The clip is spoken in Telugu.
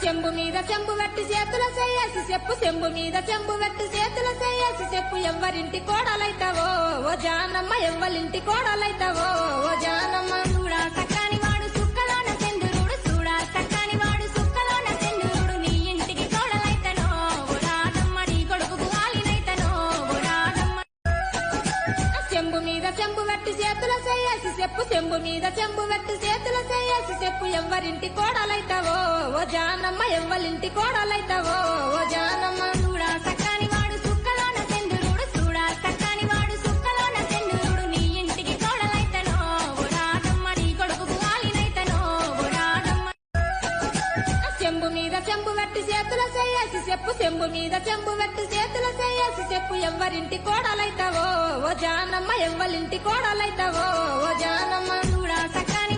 చెంబు మీద చెంబు వెట్టి చేతుల చేసి చెప్పు చెంబు మీద చెంబు వెట్టి చేతుల చేసి చెప్పు ఎవ్వరింటి కోడలైతావో ఓ జానమ్మ ఎవ్వరింటి కోడలైతావో ఓ జానమ్మ చూడా సక్కని వాడు సుక్కలోన సెందురుడు చూడా సక్కని వాడు సుక్కలోన సెందురుడు నీ ఇంటికి కోడలైతనో ఓ రాధమ్మ నీ కొడుకు ఆలినైతనో ఓ రాధమ్మ చెంబు మీద చెంబు వెట్టి చేతుల చేసి చెప్పు చెంబు మీద చెంబు వెట్టి చేతుల చేసి చెప్పు ఎవ్వరింటి కోడలైతావో ఓ జానమ్మ ఎవ్వరింటి కోడలైతావో ఓ జానమ్మ చూడా సక్కని వాడు సుక్కలోన సెందురుడు చూడా సక్కని వాడు సుక్కలోన సెందురుడు నీ ఇంటికి కోడలైతనో ఓ రాధమ్మ నీ కొడుకు ఆలినైతనో ఓ రాధమ్మ చెంబు మీద చెంబు వెట్టి చేతుల చేసి చెప్పు చెంబు మీద చెంబు వెట్టి చేతుల చేసి చెప్పు ఎవ్వరింటి కోడలైతావో ఓ జానమ్మ ఎవ్వరింటి కోడలైతావో ఓ జానమ్మ చూడా సక్కని